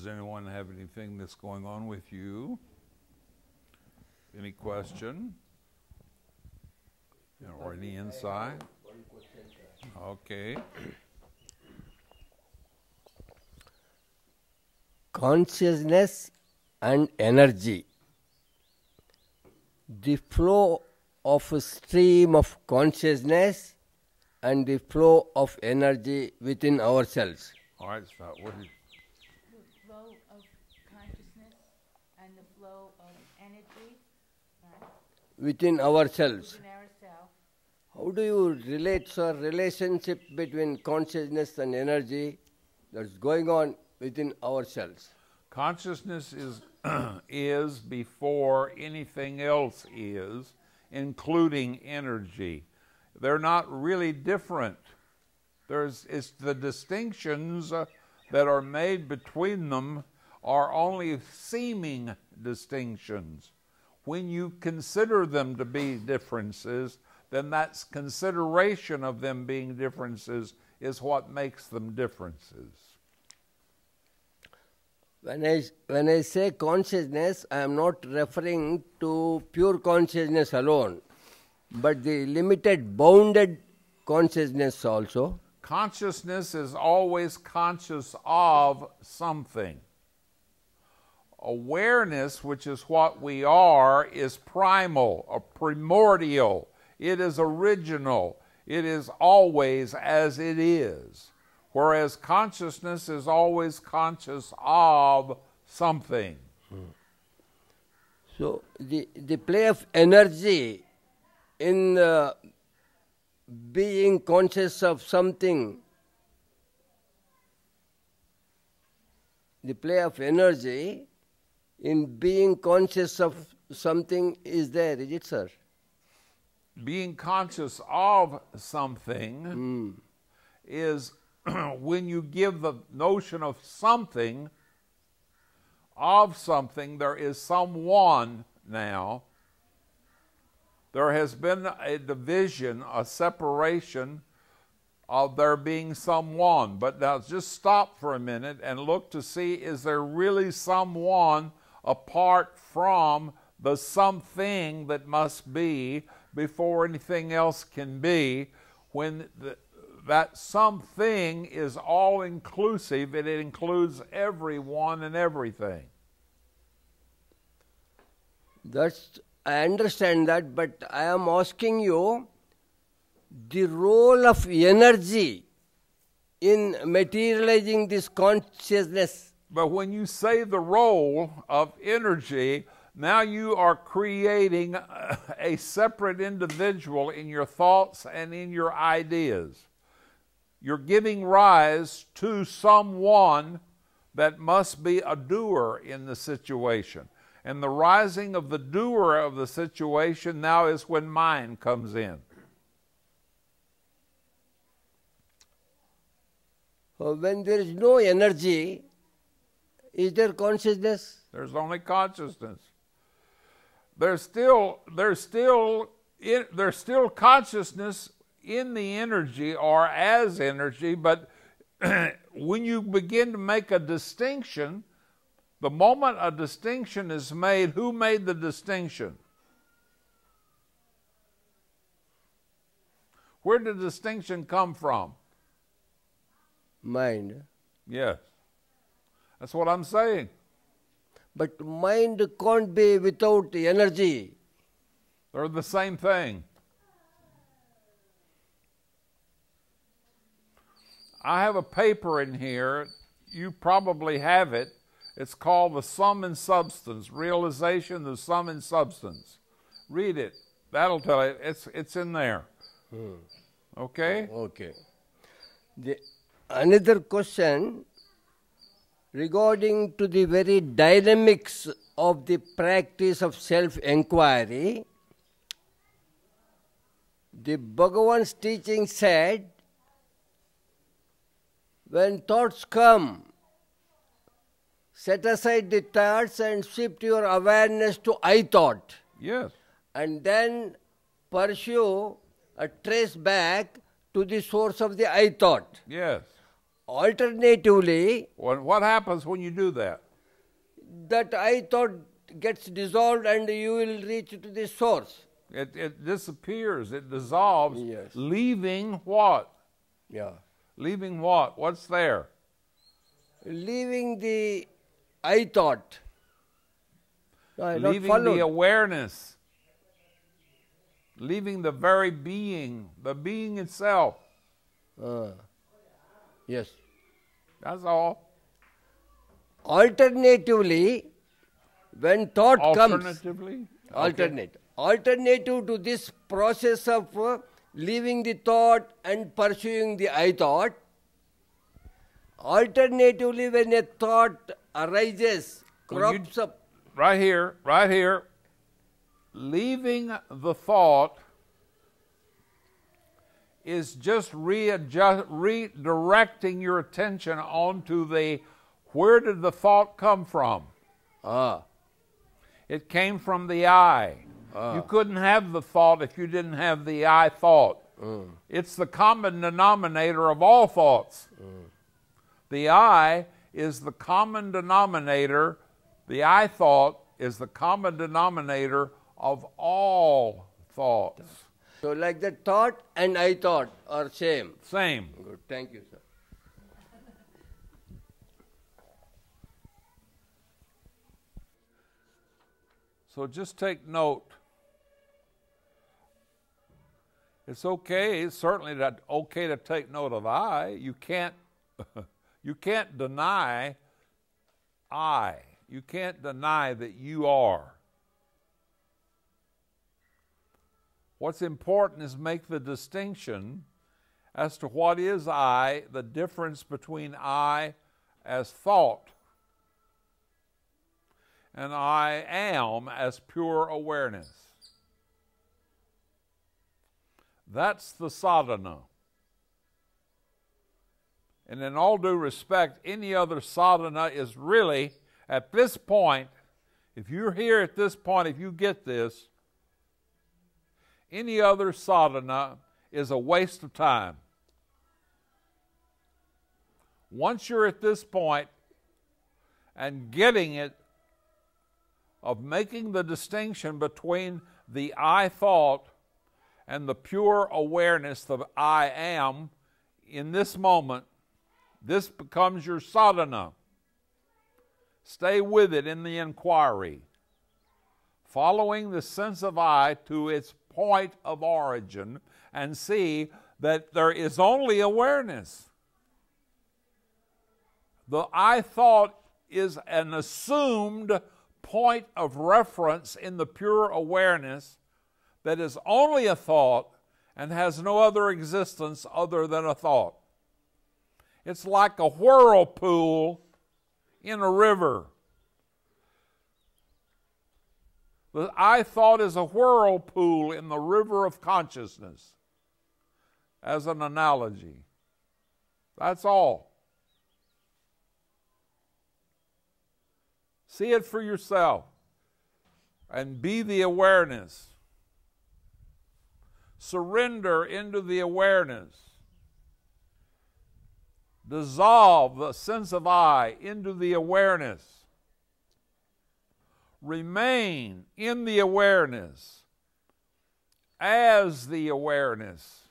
Does anyone have anything that's going on with you? Any question? Or any insight? Okay. Consciousness and energy. The flow of a stream of consciousness and the flow of energy within ourselves. All right, Scott, what is the flow of consciousness and the flow of energy, right? Within ourselves. Within ourselves. How do you relate, sir, relationship between consciousness and energy that's going on within ourselves? consciousness is before anything else is, including energy. They're not really different. It's the distinctions that are made between them are only seeming distinctions. When you consider them to be differences, then that consideration of them being differences is what makes them differences. When I say consciousness, I am not referring to pure consciousness alone, but the limited, bounded consciousness also. Consciousness is always conscious of something. Awareness, which is what we are, is primal, or primordial. It is original. It is always as it is. Whereas consciousness is always conscious of something. So the play of energy in being conscious of something, the play of energy in being conscious of something is there, is it, sir? Being conscious of something is when you give the notion of something, there is someone now. There has been a division, a separation of there being someone. But now just stop for a minute and look to see, is there really someone apart from the something that must be before anything else can be, when that something is all-inclusive, it includes everyone and everything. I understand that, but I am asking you the role of energy in materializing this consciousness. But when you say the role of energy, now you are creating a separate individual in your thoughts and in your ideas. You're giving rise to someone that must be a doer in the situation. And the rising of the doer of the situation now is when mind comes in. When there is no energy, is there consciousness? There's only consciousness. There's still consciousness in the energy or as energy, but when you begin to make a distinction, the moment a distinction is made, who made the distinction? Where did the distinction come from? Mind. Yes. That's what I'm saying. But mind can't be without energy. They're the same thing. I have a paper in here. You probably have it. It's called The Sum and Substance, Realization of the Sum and Substance. Read it. That'll tell you. It's in there. Okay? Okay. Another question regarding to the very dynamics of the practice of self-enquiry. The Bhagavan's teaching said, when thoughts come, set aside the thoughts and shift your awareness to I thought. Yes. And then pursue a trace back to the source of the I thought. Yes. Alternatively, What happens when you do that? that I thought gets dissolved and you will reach to the source. It disappears, it dissolves, Yes. leaving what? Yeah. Leaving what? What's there? Leaving the I thought. No, I not Leaving followed. the awareness. Leaving the very being, the being itself. Yes. That's all. Alternatively, when thought comes, Alternatively? alternative to this process of leaving the thought and pursuing the I thought, alternatively when a thought arises, crops up. Right here, leaving the thought is just redirecting your attention onto the, where did the thought come from? It came from the I. You couldn't have the thought if you didn't have the I thought. It's the common denominator of all thoughts. The I is the common denominator, the I thought is the common denominator of all thoughts. So like that thought and I thought are same. Same. Good, thank you, sir. So just take note. It's okay, it's certainly okay to take note of I. You can't you can't deny I. You can't deny that you are. What's important is make the distinction as to what is I, the difference between I as thought and I am as pure awareness. That's the sadhana. And in all due respect, any other sadhana is really, at this point, if you're here at this point, if you get this, any other sadhana is a waste of time. Once you're at this point and getting it, of making the distinction between the I thought and the pure awareness of I am, in this moment, this becomes your sadhana. Stay with it in the inquiry, following the sense of I to its point of origin, and see that there is only awareness. The I thought is an assumed point of reference in the pure awareness that is only a thought and has no other existence other than a thought. It's like a whirlpool in a river. The I thought is a whirlpool in the river of consciousness, as an analogy. That's all. See it for yourself and be the awareness. Surrender into the awareness. Dissolve the sense of I into the awareness. Remain in the awareness as the awareness.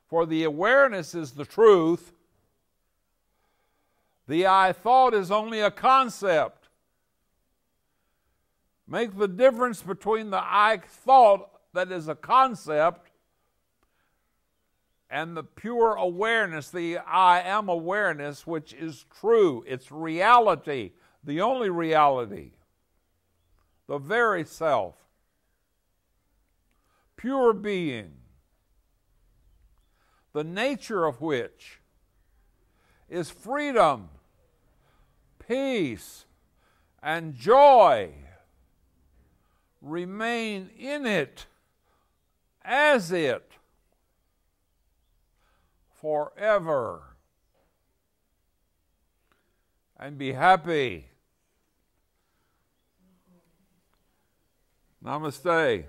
For the awareness is the truth. The I thought is only a concept. Make the difference between the I thought that is a concept and the pure awareness, the I am awareness, which is true. It's reality, the only reality, the very self, pure being, the nature of which is freedom, peace, and joy. Remain in it, as it, forever. And be happy. Namaste.